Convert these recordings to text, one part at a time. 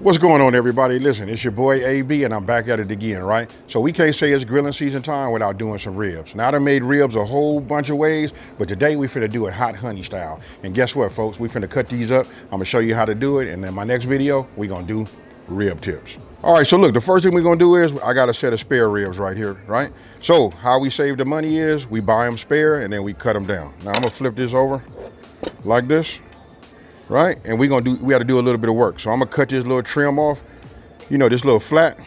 What's going on, everybody? Listen, it's your boy AB, and I'm back at it again, right? So we can't say it's grilling season time without doing some ribs. Now, I done made ribs a whole bunch of ways, but today we finna do it hot honey style. And guess what, folks? We finna cut these up. I'm gonna show you how to do it, and then my next video, we gonna do rib tips. All right, so look, the first thing we're gonna do is, I got a set of spare ribs right here, right? So how we save the money is, we buy them spare, and then we cut them down. Now, I'm gonna flip this over like this. Right? And we got to do a little bit of work. So I'm gonna cut this little trim off, you know, this little flat.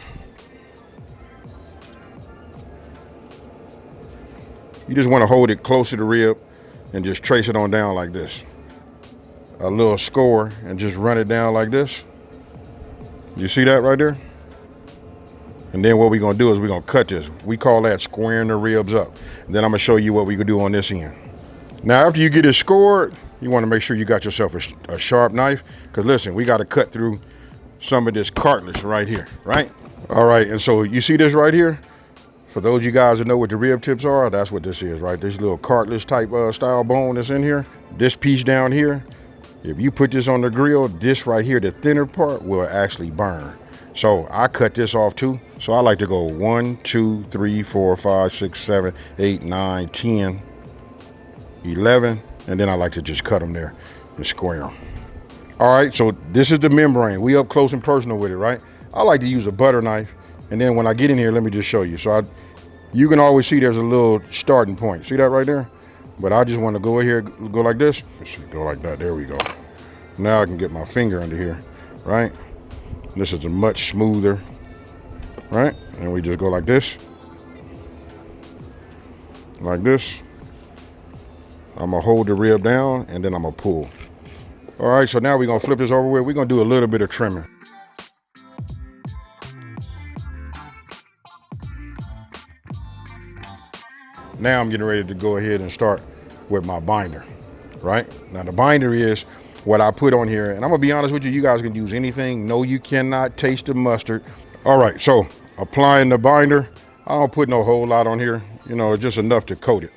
You just want to hold it close to the rib and just trace it on down like this. A little score and just run it down like this. You see that right there? And then what we're gonna do is we're gonna cut this. We call that squaring the ribs up. And then I'm gonna show you what we can do on this end. Now, after you get it scored, you want to make sure you got yourself a sharp knife, because listen, we got to cut through some of this cartilage right here, right? All right, and so you see this right here? For those of you guys that know what the rib tips are, that's what this is, right? This little cartilage type style bone that's in here. This piece down here, if you put this on the grill, this right here, the thinner part, will actually burn. So I cut this off too. So I like to go 1, 2, 3, 4, 5, 6, 7, 8, 9, 10, 11, and then I like to just cut them there and square them. All right, so this is the membrane. We up close and personal with it, right? I like to use a butter knife, and then when I get in here, let me just show you. So you can always see there's a little starting point. See that right there? But I just want to go here, go like this. Let's go like that. There we go. Now I can get my finger under here, right? This is a much smoother, right? And we just go like this. Like this. I'm gonna hold the rib down and then I'm gonna pull. All right, so now we're gonna flip this over with. We're gonna do a little bit of trimming. Now I'm getting ready to go ahead and start with my binder, right? Now the binder is what I put on here, and I'm gonna be honest with you, you guys can use anything. No, you cannot taste the mustard. All right, so applying the binder, I don't put no whole lot on here. You know, it's just enough to coat it.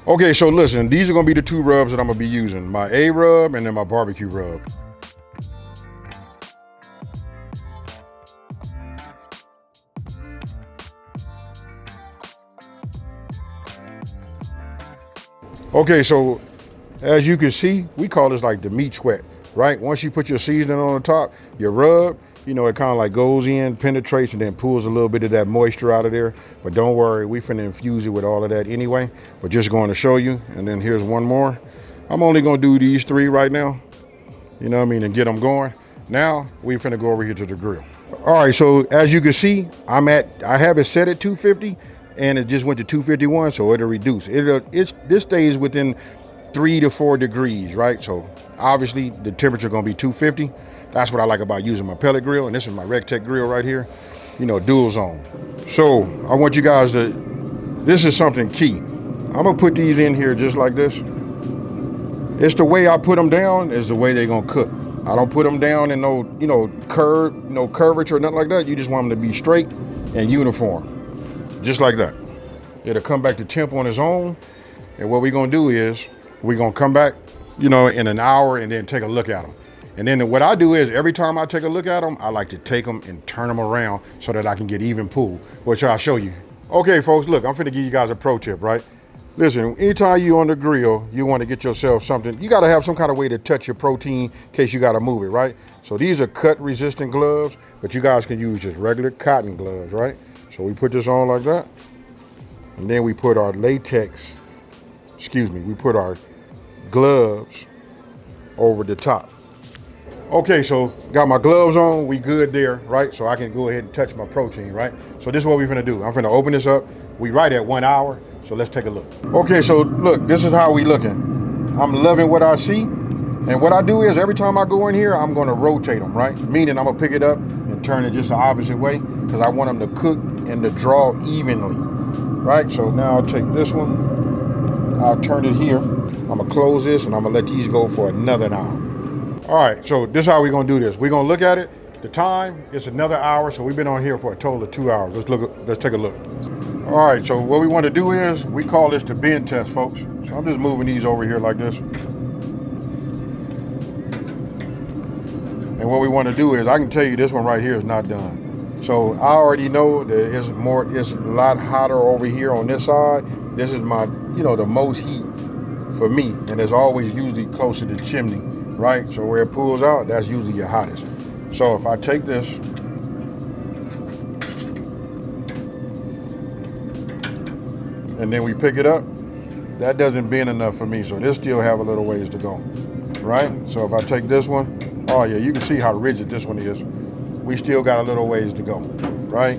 Okay, so listen, these are gonna be the two rubs that I'm gonna be using. My A rub and then my barbecue rub. Okay, so as you can see, we call this like the meat sweat, right? Once you put your seasoning on the top, your rub, you know, it kind of like goes in, penetrates, and then pulls a little bit of that moisture out of there. But don't worry, we finna infuse it with all of that anyway. But just going to show you, and then here's one more. I'm only gonna do these 3 right now, you know what I mean, and get them going. Now, we finna go over here to the grill. All right, so as you can see, I have it set at 250, and it just went to 251, so it'll reduce. This stays within 3 to 4 degrees, right? So obviously the temperature gonna be 250. That's what I like about using my pellet grill, and this is my RecTech grill right here, you know, dual zone. So I want you guys to, this is something key. I'm gonna put these in here just like this. It's the way I put them down is the way they're gonna cook. I don't put them down in no, you know, no curvature or nothing like that. You just want them to be straight and uniform, just like that. It'll come back to temp on its own, and what we're gonna do is we're gonna come back, you know, in an hour and then take a look at them. And then what I do is every time I take a look at them, I like to take them and turn them around so that I can get even pull, which I'll show you. Okay, folks, look, I'm finna give you guys a pro tip, right? Listen, anytime you on the grill, you wanna get yourself something, you gotta have some kind of way to touch your protein in case you gotta move it, right? So these are cut resistant gloves, but you guys can use just regular cotton gloves, right? So we put this on like that. And then we put our we put our gloves over the top. Okay, so got my gloves on, we good there, right? So I can go ahead and touch my protein, right? So this is what we're gonna do. I'm gonna open this up. We right at 1 hour, so let's take a look. Okay, so look, this is how we looking. I'm loving what I see. And what I do is every time I go in here, I'm gonna rotate them, right? Meaning I'm gonna pick it up and turn it just the opposite way because I want them to cook and to draw evenly, right? So now I'll take this one, I'll turn it here. I'm gonna close this and I'm gonna let these go for another hour. All right, so this is how we're gonna do this. We're gonna look at it. The time, it's another hour, so we've been on here for a total of 2 hours. Let's take a look. All right, so what we wanna do is, we call this the bend test, folks. So I'm just moving these over here like this. And And what we want to do is, I can tell you this one right here is not done. So I already know that it's a lot hotter over here on this side. This is my, the most heat for me, and it's always usually close to the chimney, right? So where it pulls out, that's usually your hottest. So if I take this, and then we pick it up, that doesn't bend enough for me, so this still have a little ways to go, right? So if I take this one, oh yeah, you can see how rigid this one is. We still got a little ways to go, right?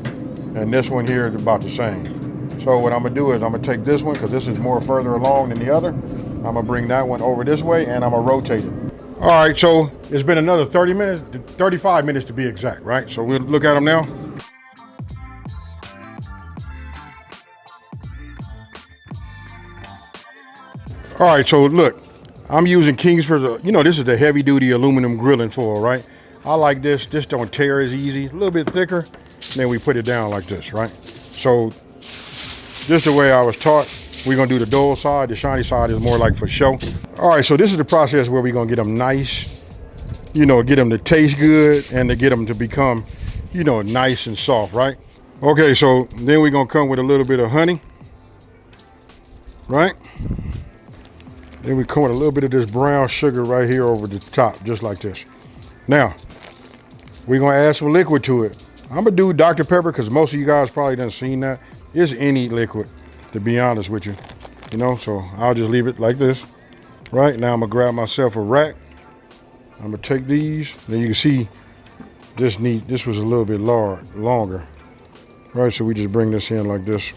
And this one here is about the same. So what I'm gonna do is I'm gonna take this one, because this is more further along than the other. I'm gonna bring that one over this way, and I'm gonna rotate it. All right, so it's been another 30 minutes, 35 minutes to be exact, right? So we'll look at them now. All right, so look, I'm using Kingsford. This is the heavy duty aluminum grilling foil, right? I like this. This don't tear as easy, a little bit thicker. Then we put it down like this, right? So just the way I was taught, we're gonna do the dull side. The shiny side is more like for show. All right, so this is the process where we're gonna get them nice, get them to taste good and to get them to become, nice and soft, right? Okay, so then we're gonna come with a little bit of honey, right? Then we come with a little bit of this brown sugar right here over the top, just like this. Now, we're gonna add some liquid to it. I'm gonna do Dr. Pepper because most of you guys probably done seen that. It's any liquid, to be honest with you. So I'll just leave it like this. Right, now I'm gonna grab myself a rack. I'm gonna take these. Then you can see this was a little bit longer. Right, so we just bring this in like this.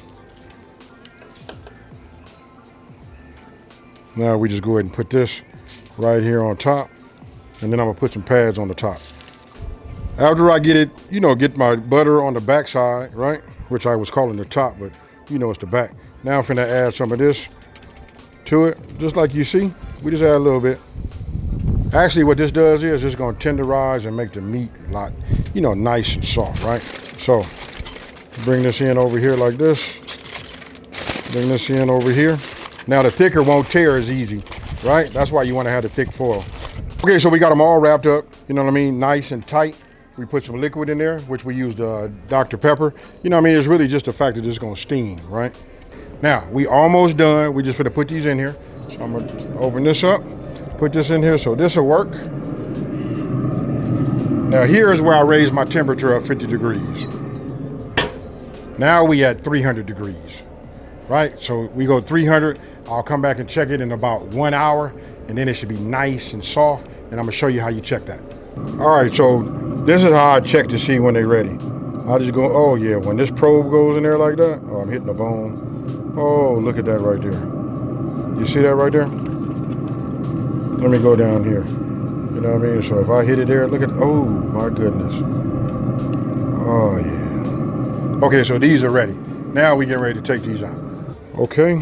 Now we just go ahead and put this right here on top, and then I'm gonna put some pads on the top. After I get it, get my butter on the back side, right? Which I was calling the top, but it's the back. Now I'm finna add some of this to it, just like you see. We just add a little bit. Actually, what this does is it's gonna tenderize and make the meat a lot, nice and soft, right? So bring this in over here like this. Bring this in over here. Now the thicker won't tear as easy, right? That's why you want to have the thick foil. Okay, so we got them all wrapped up, nice and tight. We put some liquid in there, which we used Dr. Pepper. It's really just the fact that it's gonna steam, right? Now, we almost done. We just gonna put these in here. So I'm gonna open this up, put this in here, so this will work. Now here is where I raise my temperature up 50 degrees. Now we at 300 degrees, right? So we go 300. I'll come back and check it in about 1 hour, and then it should be nice and soft, and I'm gonna show you how you check that. All right, so this is how I check to see when they're ready. I just go, oh yeah, when this probe goes in there like that, oh, I'm hitting the bone. Oh, look at that right there. You see that right there? Let me go down here. You know what I mean? So if I hit it there, look at, oh my goodness. Oh yeah. Okay, so these are ready. Now we getting ready to take these out. Okay.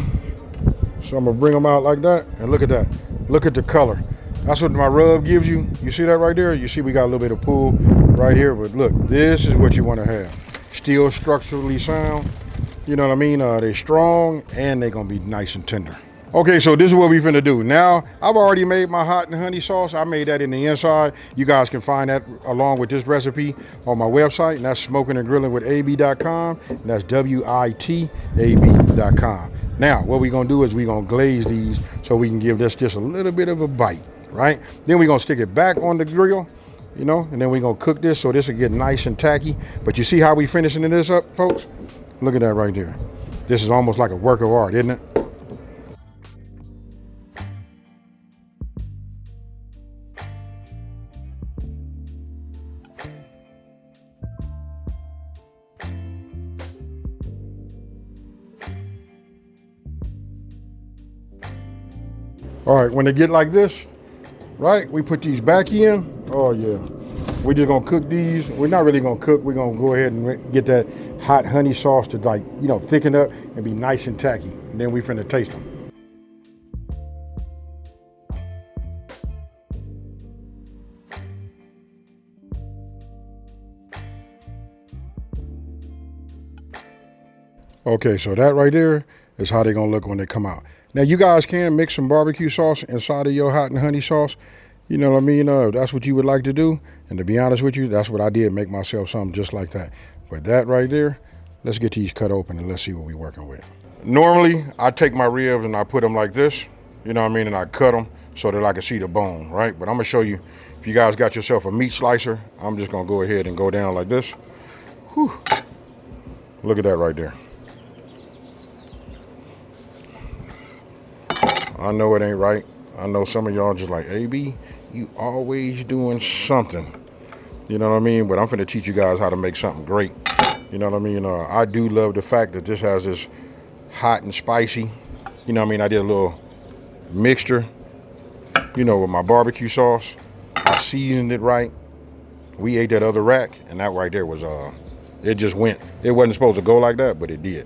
So I'm gonna bring them out like that, and look at that. Look at the color. That's what my rub gives you. You see that right there? You see we got a little bit of pull right here, but look, this is what you wanna have. Still structurally sound, you know what I mean? They're strong, and they're gonna be nice and tender. Okay, so this is what we finna do. Now, I've already made my hot and honey sauce. I made that in the inside. You guys can find that along with this recipe on my website, and that's Smokin and Grillin with AB.com, and that's WITAB.com. Now, what we're gonna do is we're gonna glaze these so we can give this just a little bit of a bite, right? Then we're gonna stick it back on the grill, and then we're gonna cook this so this will get nice and tacky. But you see how we finishing this up, folks? Look at that right there. This is almost like a work of art, isn't it? All right, when they get like this, right, we put these back in. Oh yeah, we're just gonna cook these. We're not really gonna cook. We're gonna go ahead and get that hot honey sauce to thicken up and be nice and tacky. And then we finna taste them. Okay, so that right there is how they're gonna look when they come out. Now you guys can mix some barbecue sauce inside of your hot and honey sauce. You know what I mean? If that's what you would like to do, and to be honest with you, that's what I did, make myself something just like that. But that right there, let's get these cut open and let's see what we're working with. Normally, I take my ribs and I put them like this, you know what I mean, and I cut them so that I can see the bone, right? But I'm gonna show you, if you guys got yourself a meat slicer, I'm just gonna go ahead and go down like this. Whew. Look at that right there. I know it ain't right. I know some of y'all just like, AB, you always doing something. You know what I mean? But I'm finna teach you guys how to make something great. You know what I mean? I do love the fact that this has this hot and spicy. You know what I mean? I did a little mixture, you know, with my barbecue sauce. I seasoned it right. We ate that other rack, and that right there was, it just went. It wasn't supposed to go like that, but it did.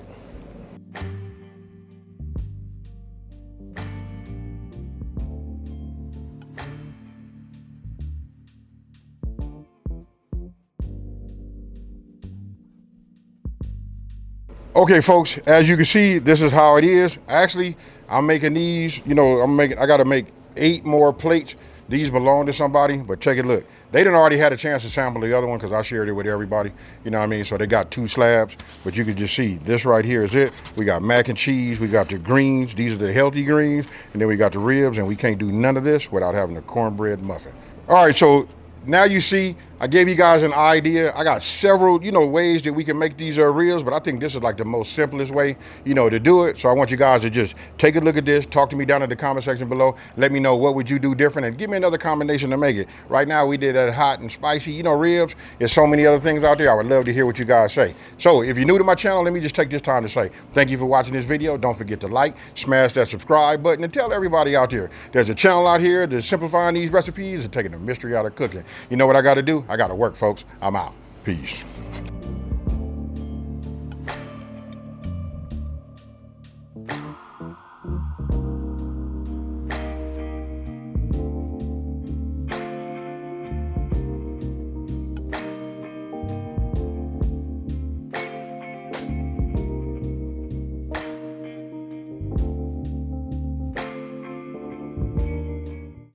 Okay, folks, as you can see, this is how it is. Actually, I'm making these, you know, I gotta make 8 more plates. These belong to somebody, but check it, look. They done already had a chance to sample the other one because I shared it with everybody, you know what I mean? So they got 2 slabs, but you can just see, this right here is it. We got mac and cheese, we got the greens, these are the healthy greens, and then we got the ribs, and we can't do none of this without having a cornbread muffin. All right, so now you see, I gave you guys an idea. I got several, you know, ways that we can make these ribs, but I think this is like the most simplest way, you know, to do it. So I want you guys to just take a look at this, talk to me down in the comment section below. Let me know what would you do different and give me another combination to make it. Right now we did that hot and spicy, you know, ribs. There's so many other things out there. I would love to hear what you guys say. So if you're new to my channel, let me just take this time to say thank you for watching this video. Don't forget to like, smash that subscribe button, and tell everybody out there there's a channel out here that's simplifying these recipes and taking the mystery out of cooking. You know what I got to do? I got to work, folks. I'm out. Peace.